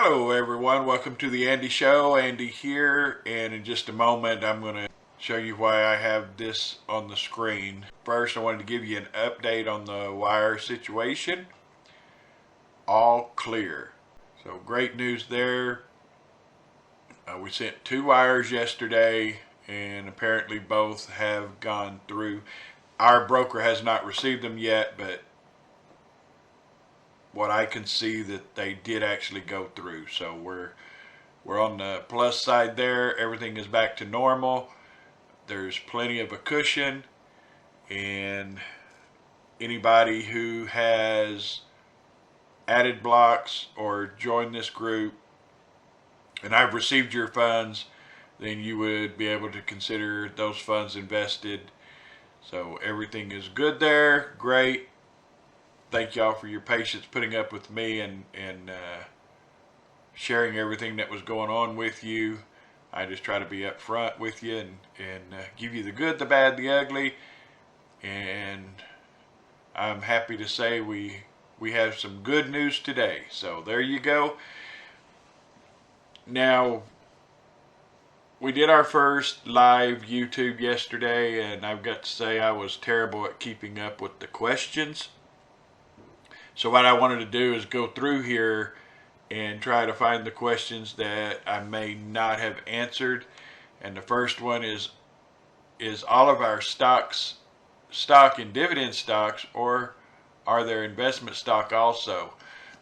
Hello everyone, welcome to the Andy Show. Andy here, and in just a moment I'm going to show you why I have this on the screen. First, I wanted to give you an update on the wire situation. All clear. So great news there. We sent 2 wires yesterday and apparently both have gone through. Our broker has not received them yet, but what I can see that they did actually go through. So we're on the plus side there. Everything is back to normal. There's plenty of a cushion, and anybody who has added blocks or joined this group and I've received your funds, then you would be able to consider those funds invested. So everything is good there. Great. Thank y'all for your patience putting up with me and sharing everything that was going on with you. I just try to be upfront with you and give you the good, the bad, the ugly. And I'm happy to say we have some good news today. So there you go. Now, we did our first live YouTube yesterday, and I've got to say I was terrible at keeping up with the questions. So what I wanted to do is go through here and try to find the questions that I may not have answered. And the first one is all of our stock and dividend stocks, or are there investment stock also?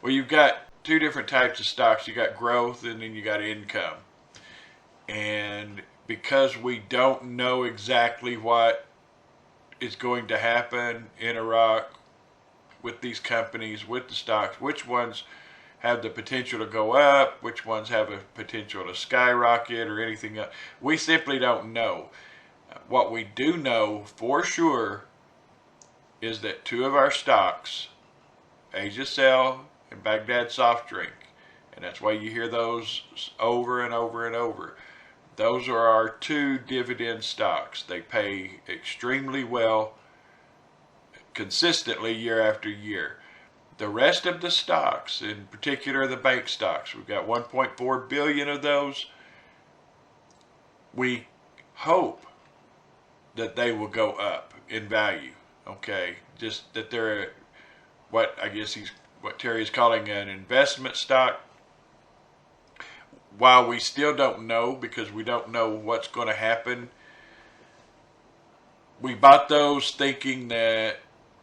Well, you've got 2 different types of stocks. You got growth and then you got income. And because we don't know exactly what is going to happen in Iraq with these companies, with the stocks, which ones have the potential to go up, which ones have a potential to skyrocket or anything else, we simply don't know. What we do know for sure is that 2 of our stocks, Asia Cell and Baghdad Soft Drink, and that's why you hear those over and over and over. Those are our 2 dividend stocks. They pay extremely well, consistently year after year. The rest of the stocks, in particular the bank stocks, we've got 1.4 billion of those. We hope that they will go up in value. Okay, just that they're what Terry is calling an investment stock. While we still don't know, because we don't know what's going to happen, we bought those thinking that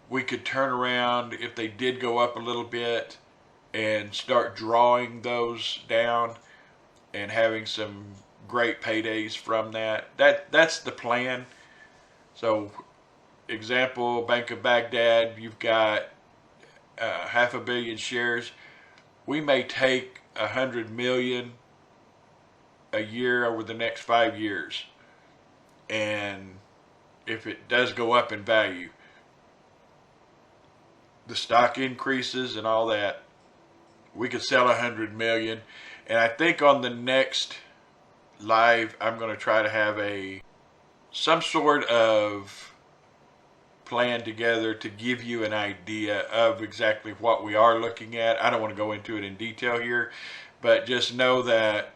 we could turn around if they did go up a little bit and start drawing those down and having some great paydays from that. That's the plan. So, example, Bank of Baghdad, you've got 500 million shares. We may take 100 million a year over the next 5 years, and if it does go up in value, the stock increases and all that, we could sell 100 million. And I think on the next live, I'm going to try to have some sort of plan together to give you an idea of exactly what we are looking at. I don't want to go into it in detail here, but just know that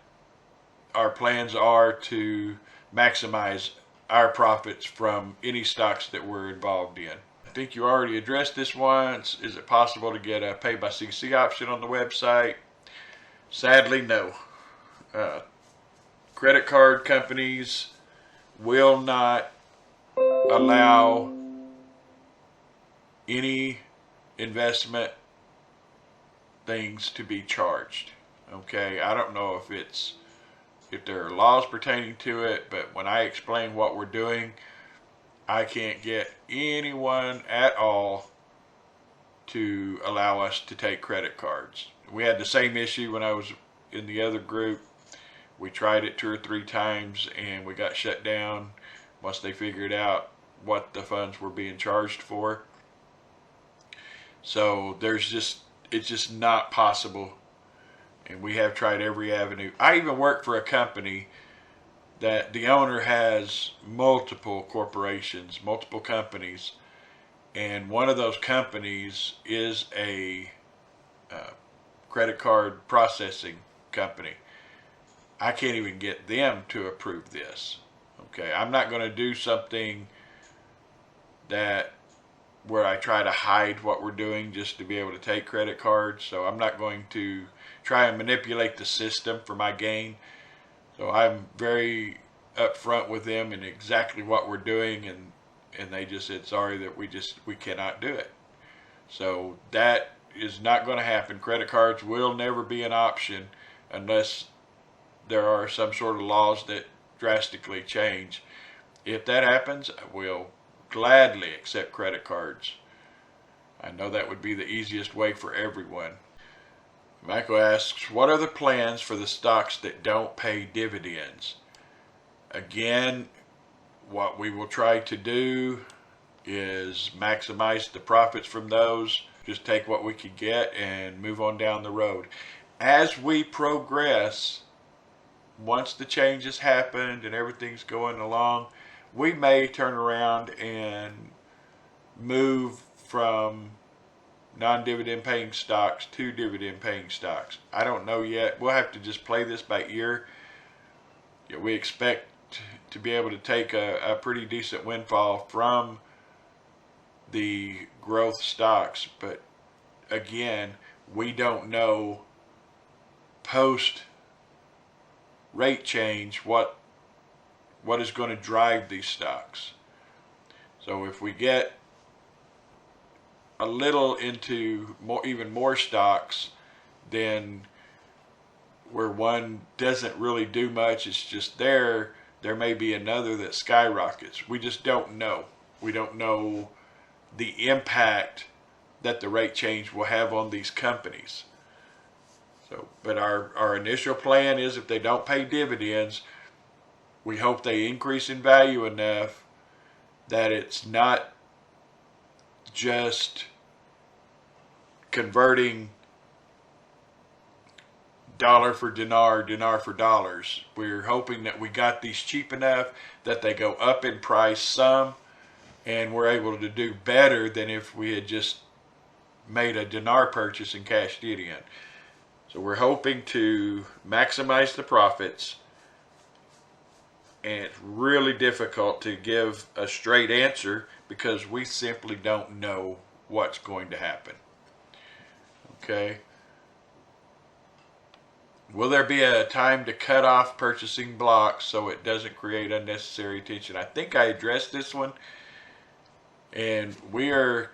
our plans are to maximize our profits from any stocks that we're involved in. I think you already addressed this once. Is it possible to get a pay by CC option on the website? Sadly, no. Credit card companies will not allow any investment things to be charged. Okay, I don't know if there are laws pertaining to it, but when I explain what we're doing, I can't get anyone at all to allow us to take credit cards. We had the same issue when I was in the other group. We tried it 2 or 3 times and we got shut down once they figured out what the funds were being charged for. So it's just not possible. And we have tried every avenue. I even work for a company that the owner has multiple corporations, multiple companies, and one of those companies is a credit card processing company. I can't even get them to approve this. Okay, I'm not going to do something that where I try to hide what we're doing just to be able to take credit cards. So I'm not going to try and manipulate the system for my gain. So I'm very upfront with them in exactly what we're doing, and they just said sorry that we cannot do it. So that is not going to happen. Credit cards will never be an option unless there are some sort of laws that drastically change. If that happens, I will gladly accept credit cards. I know that would be the easiest way for everyone. Michael asks, what are the plans for the stocks that don't pay dividends? Again, what we will try to do is maximize the profits from those. Just take what we could get and move on down the road. As we progress, once the changes happened and everything's going along, we may turn around and move from non-dividend paying stocks to dividend paying stocks. I don't know yet. We'll have to just play this by ear. We expect to be able to take a pretty decent windfall from the growth stocks, but again, we don't know post rate change what is going to drive these stocks. So if we get a little into even more stocks, then where one doesn't really do much, it's just there may be another that skyrockets. We just don't know. We don't know the impact that the rate change will have on these companies. So, but our initial plan is if they don't pay dividends, we hope they increase in value enough that it's not just converting dollar for dinar, dinar for dollars. We're hoping that we got these cheap enough that they go up in price some, and we're able to do better than if we had just made a dinar purchase and cashed it in. So we're hoping to maximize the profits, and it's really difficult to give a straight answer because we simply don't know what's going to happen. Okay. Will there be a time to cut off purchasing blocks so it doesn't create unnecessary attention? I think I addressed this one, and we are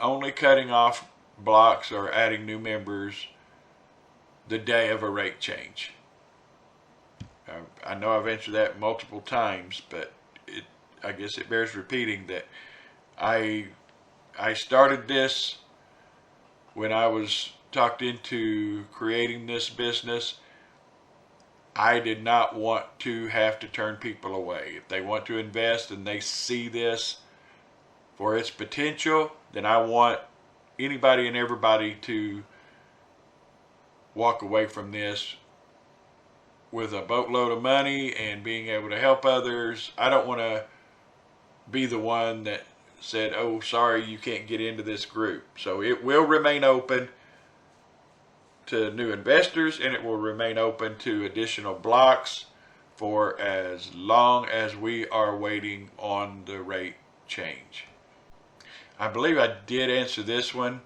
only cutting off blocks or adding new members the day of a rate change. I know I've answered that multiple times, but I guess it bears repeating that I started this when I was talked into creating this business. I did not want to have to turn people away. If they want to invest and they see this for its potential, then I want anybody and everybody to walk away from this with a boatload of money and being able to help others. I don't want to be the one that said, oh, sorry, you can't get into this group. So it will remain open to new investors, and it will remain open to additional blocks for as long as we are waiting on the rate change. I believe I did answer this one.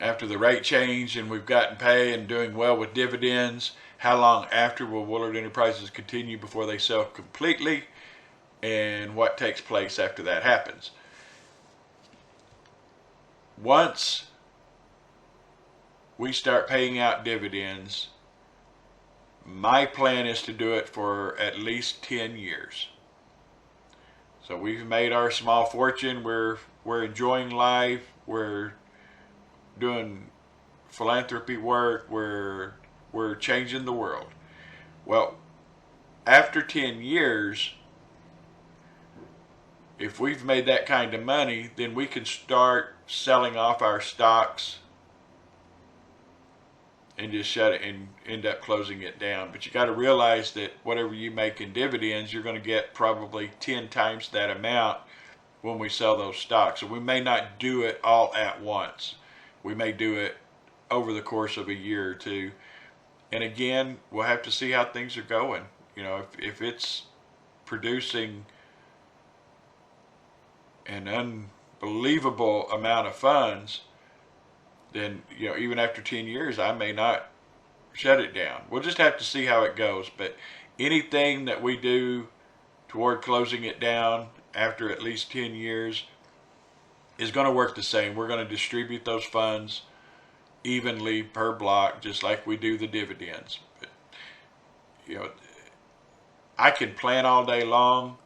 After the rate change and we've gotten pay and doing well with dividends, how long after will Woolard Enterprises continue before they sell completely, and what takes place after that happens? Once we start paying out dividends, my plan is to do it for at least 10 years. So we've made our small fortune. We're enjoying life. We're doing philanthropy work. We're changing the world. Well, after 10 years, if we've made that kind of money, then we can start selling off our stocks and just shut it and end up closing it down. But you got to realize that whatever you make in dividends, you're going to get probably 10 times that amount when we sell those stocks. So we may not do it all at once. We may do it over the course of a year or two. And again, we'll have to see how things are going. You know, if it's producing an unbelievable amount of funds, then, you know, even after 10 years, I may not shut it down. We'll just have to see how it goes. But anything that we do toward closing it down after at least 10 years is going to work the same. We're going to distribute those funds evenly per block, just like we do the dividends. But, you know, I can plan all day long,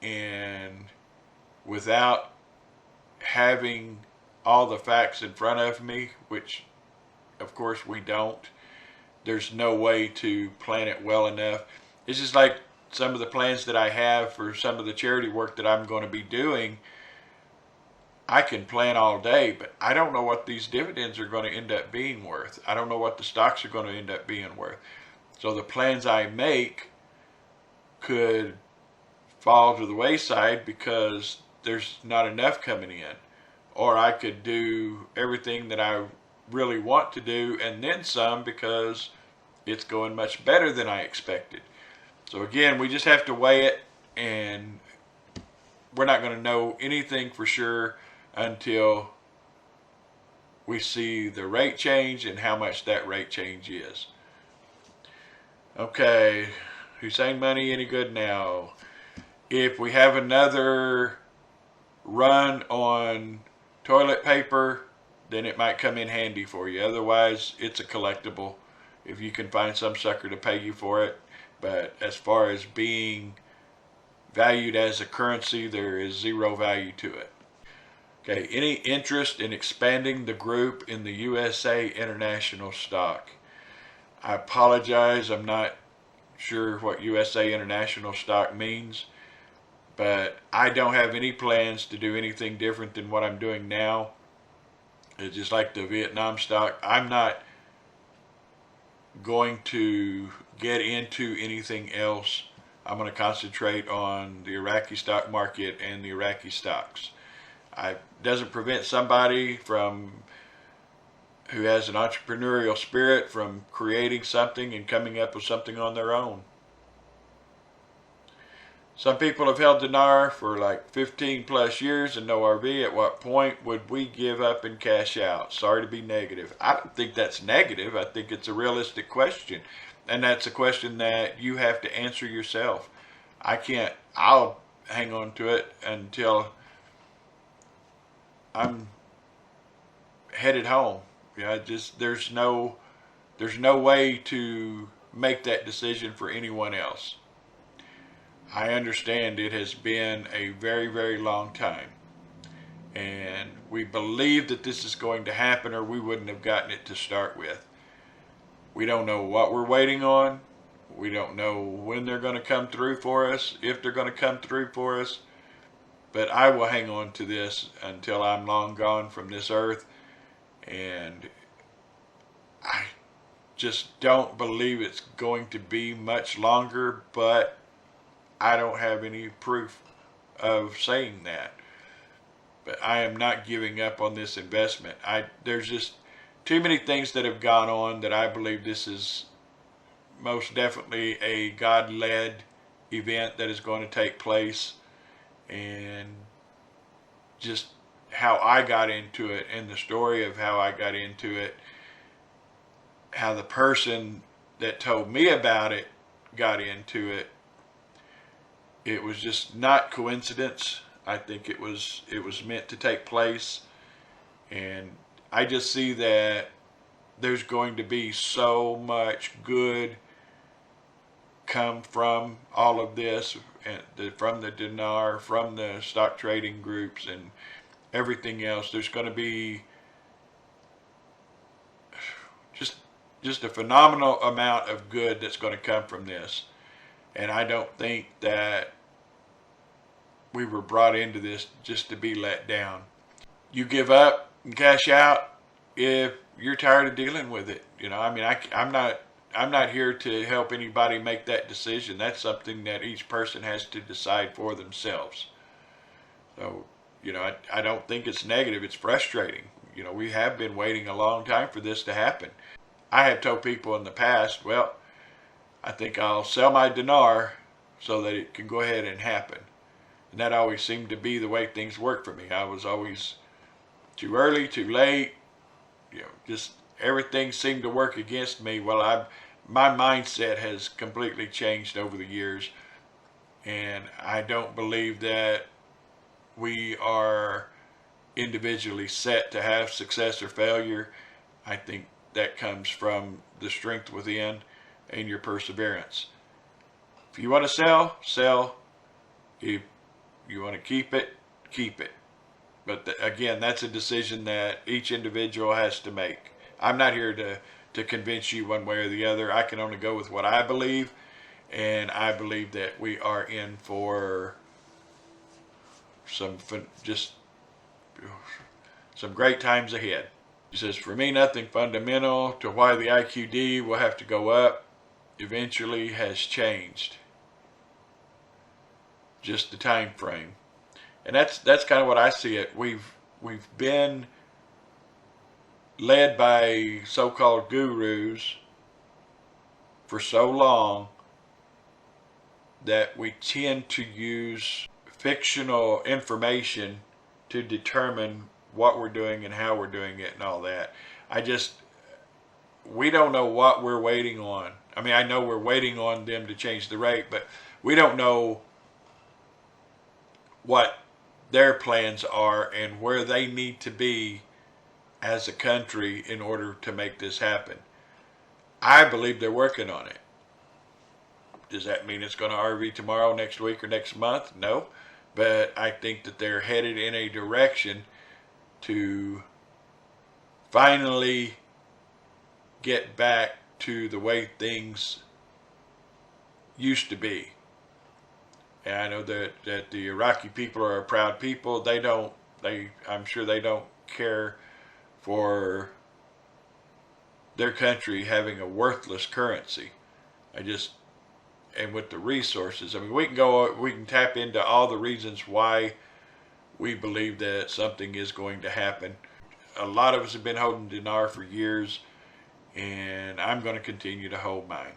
and without having all the facts in front of me, which of course we don't, there's no way to plan it well enough. It's just like some of the plans that I have for some of the charity work that I'm going to be doing. I can plan all day, but I don't know what these dividends are going to end up being worth. I don't know what the stocks are going to end up being worth. So the plans I make could fall to the wayside because there's not enough coming in. Or I could do everything that I really want to do and then some because it's going much better than I expected. So again, we just have to weigh it, and we're not going to know anything for sure until we see the rate change and how much that rate change is. Okay, Hussein Money, any good now? If we have another run on toilet paper, then it might come in handy for you. Otherwise, it's a collectible if you can find some sucker to pay you for it. But as far as being valued as a currency, there is zero value to it. Okay, any interest in expanding the group in the USA International stock? I apologize, I'm not sure what USA International stock means, but I don't have any plans to do anything different than what I'm doing now. It's just like the Vietnam stock. I'm not going to get into anything else. I'm going to concentrate on the Iraqi stock market and the Iraqi stocks. It doesn't prevent somebody who has an entrepreneurial spirit from creating something and coming up with something on their own. Some people have held dinar for like 15 plus years and no RV. At what point would we give up and cash out? Sorry to be negative. I don't think that's negative. I think it's a realistic question. And that's a question that you have to answer yourself. I'll hang on to it until I'm headed home. Yeah, there's no way to make that decision for anyone else. I understand it has been a very, very long time, and we believe that this is going to happen, or we wouldn't have gotten it to start with. We don't know what we're waiting on. We don't know when they're going to come through for us, if they're going to come through for us, but I will hang on to this until I'm long gone from this earth, and I just don't believe it's going to be much longer, but I don't have any proof of saying that. But I am not giving up on this investment. There's just too many things that have gone on that I believe this is most definitely a God-led event that is going to take place. And just how I got into it and the story of how I got into it, how the person that told me about it got into it. It was just not coincidence. I think it was meant to take place, and I just see that there's going to be so much good come from all of this, and from the dinar, from the stock trading groups, and everything else. There's going to be just a phenomenal amount of good that's going to come from this, and I don't think that we were brought into this just to be let down. You give up and cash out if you're tired of dealing with it. You know, I mean, I'm not here to help anybody make that decision. That's something that each person has to decide for themselves. So, you know, I don't think it's negative. It's frustrating. You know, we have been waiting a long time for this to happen. I have told people in the past, well, I think I'll sell my dinar so that it can go ahead and happen. And that always seemed to be the way things worked for me. I was always too early, too late, just everything seemed to work against me. Well, my mindset has completely changed over the years, and I don't believe that we are individually set to have success or failure. I think that comes from the strength within and your perseverance. If you want to sell, sell. If you want to keep it, keep it. But again, that's a decision that each individual has to make. I'm not here to convince you one way or the other. I can only go with what I believe, and I believe that we are in for some great times ahead. He says, for me, nothing fundamental to why the IQD will have to go up eventually has changed. Just the time frame. And that's kind of what I see it. We've been led by so-called gurus for so long that we tend to use fictional information to determine what we're doing and how we're doing it and all that. We don't know what we're waiting on. I mean, I know we're waiting on them to change the rate, but we don't know what their plans are and where they need to be as a country in order to make this happen. I believe they're working on it. Does that mean it's going to RV tomorrow, next week, or next month? No. But I think that they're headed in a direction to finally get back to the way things used to be. And I know that the Iraqi people are a proud people. I'm sure they don't care for their country having a worthless currency. And with the resources, I mean, we can tap into all the reasons why we believe that something is going to happen. A lot of us have been holding dinar for years, and I'm going to continue to hold mine.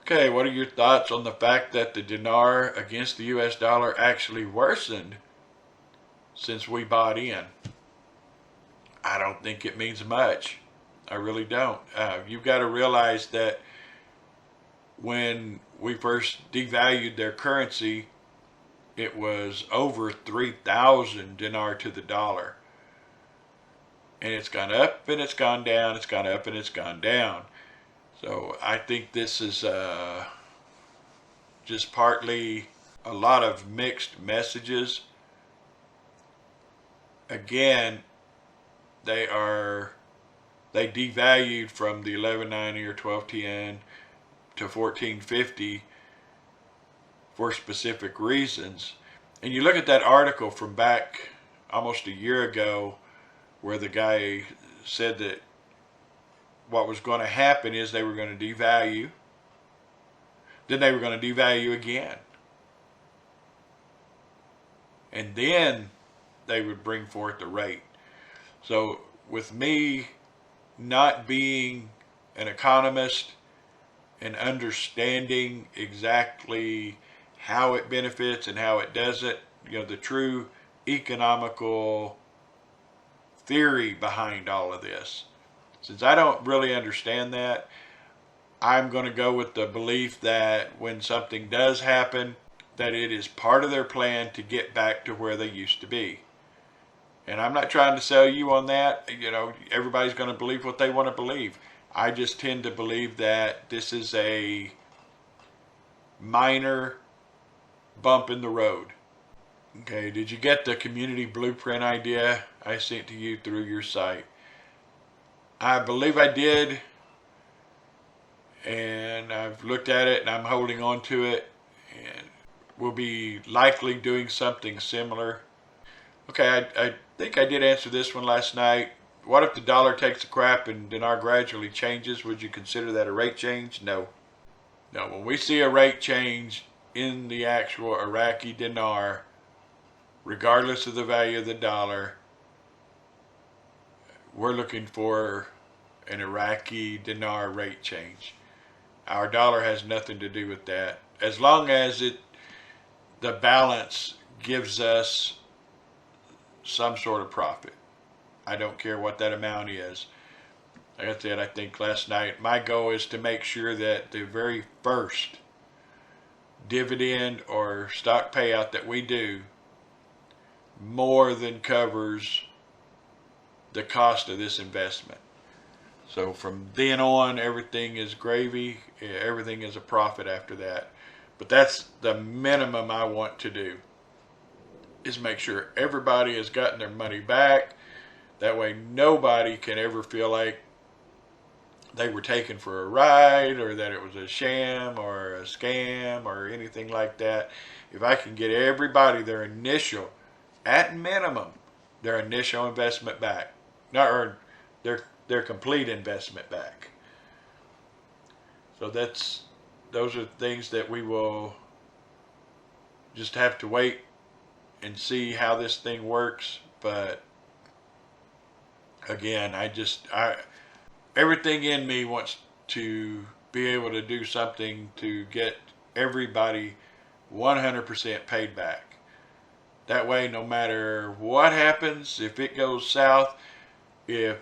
Okay, what are your thoughts on the fact that the dinar against the US dollar actually worsened since we bought in? I don't think it means much. I really don't. You've got to realize that when we first devalued their currency, it was over 3,000 dinar to the dollar. And it's gone up and it's gone down, it's gone up and it's gone down. So I think this is just partly a lot of mixed messages. Again, they devalued from the 1190 or 1210 to 1450 for specific reasons. And you look at that article from back almost a year ago where the guy said that what was going to happen is they were going to devalue, then they were going to devalue again, and then they would bring forth the rate. So with me not being an economist and understanding exactly how it benefits and how it doesn't, the true economical theory behind all of this, since I don't really understand that, I'm going to go with the belief that when something does happen, that it is part of their plan to get back to where they used to be. And I'm not trying to sell you on that. Everybody's going to believe what they want to believe. I just tend to believe that this is a minor bump in the road. Okay, did you get the community blueprint idea I sent to you through your site? I believe I did, and I've looked at it and I'm holding on to it, and we'll be likely doing something similar. Okay, I think I did answer this one last night. What if the dollar takes a crap and dinar gradually changes? Would you consider that a rate change? No. No, when we see a rate change in the actual Iraqi dinar, regardless of the value of the dollar, we're looking for an Iraqi dinar rate change. Our dollar has nothing to do with that. As long as the balance gives us some sort of profit. I don't care what that amount is. Like I said, I think last night, my goal is to make sure that the very first dividend or stock payout that we do more than covers the cost of this investment. So from then on, everything is gravy. Everything is a profit after that. But that's the minimum I want to do, is make sure everybody has gotten their money back. That way nobody can ever feel like they were taken for a ride, or that it was a sham or a scam or anything like that. If I can get everybody their initial, at minimum, their initial investment back, or their complete investment back. So those are things that we will just have to wait and see how this thing works. But again, everything in me wants to be able to do something to get everybody 100% paid back. That way, no matter what happens, if it goes south, if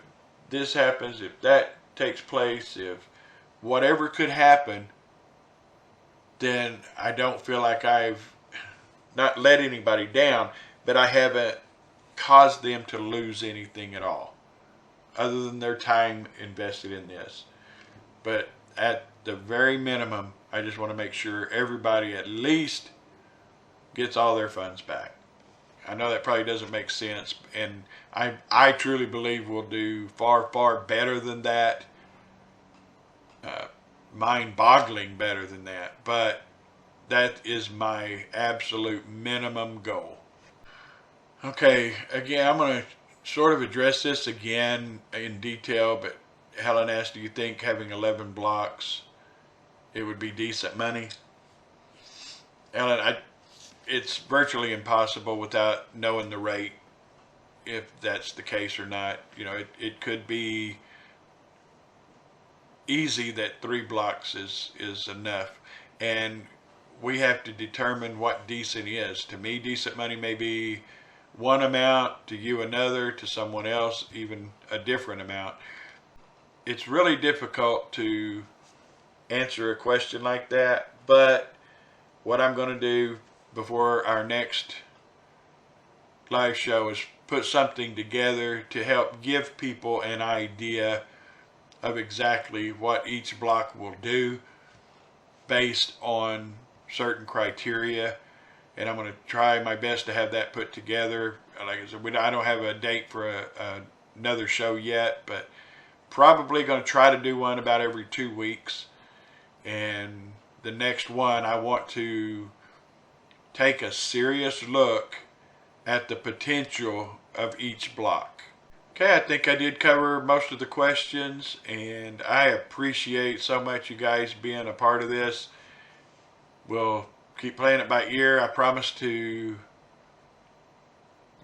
this happens, if that takes place, if whatever could happen, then I don't feel like I've not let anybody down, but I haven't caused them to lose anything at all, other than their time invested in this. But at the very minimum, I just want to make sure everybody at least gets all their funds back. I know that probably doesn't make sense, and I truly believe we'll do far, far better than that, mind-boggling better than that, but that is my absolute minimum goal. Okay, again, I'm going to sort of address this again in detail, but Helen asked, do you think having 11 blocks, it would be decent money? Helen, it's virtually impossible without knowing the rate, if that's the case or not. You know, it could be easy that 3 blocks is enough, and we have to determine what decent is. To me, decent money may be one amount, to you another, to someone else even a different amount. It's really difficult to answer a question like that, but what I'm going to do before our next live show is put something together to help give people an idea of exactly what each block will do based on certain criteria, and I'm going to try my best to have that put together. Like I said, I don't have a date for another show yet, but probably going to try to do one about every 2 weeks, and the next one I want to take a serious look at the potential of each block. Okay, I think I did cover most of the questions, and I appreciate so much you guys being a part of this. We'll keep playing it by ear. I promise to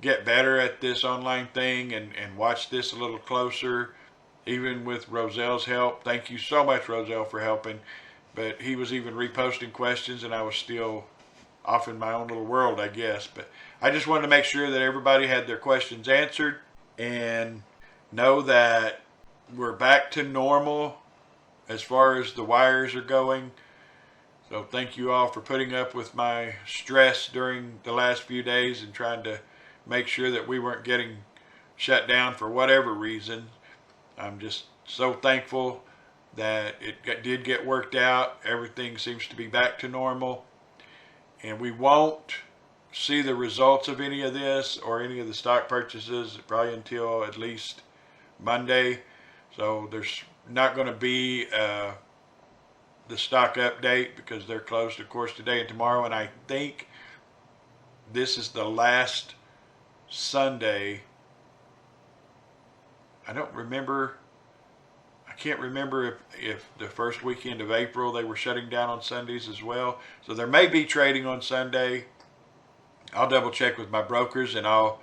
get better at this online thing and watch this a little closer, even with Roselle's help. Thank you so much, Roselle, for helping. But he was even reposting questions, and I was still off in my own little world, I guess. But I just wanted to make sure that everybody had their questions answered, and know that we're back to normal as far as the wires are going. So thank you all for putting up with my stress during the last few days and trying to make sure that we weren't getting shut down for whatever reason. I'm just so thankful that it did get worked out. Everything seems to be back to normal, and we won't see the results of any of this or any of the stock purchases probably until at least Monday. So there's not going to be the stock update because they're closed, of course, today and tomorrow, and I think this is the last Sunday. I can't remember if the first weekend of April they were shutting down on Sundays as well. So there may be trading on Sunday. I'll double check with my brokers, and I'll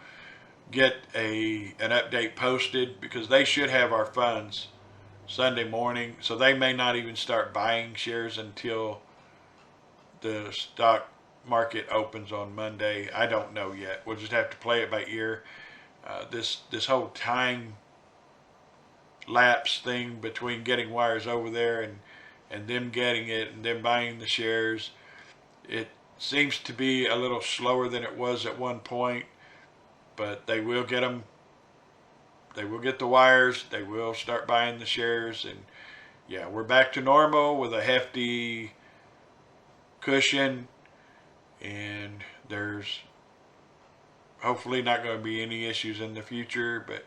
get an update posted, because they should have our funds Sunday morning, so they may not even start buying shares until the stock market opens on Monday. I don't know yet. We'll just have to play it by ear. This whole time lapse thing between getting wires over there and them getting it and them buying the shares, it seems to be a little slower than it was at one point, but they will get them. They will get the wires. They will start buying the shares, and yeah, we're back to normal with a hefty cushion, and there's hopefully not going to be any issues in the future, but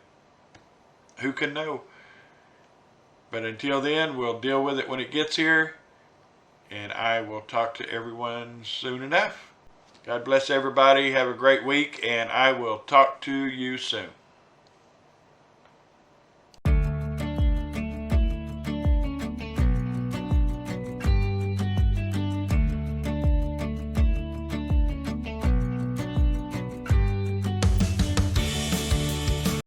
who can know? But until then, we'll deal with it when it gets here, and I will talk to everyone soon enough. God bless everybody. Have a great week, and I will talk to you soon.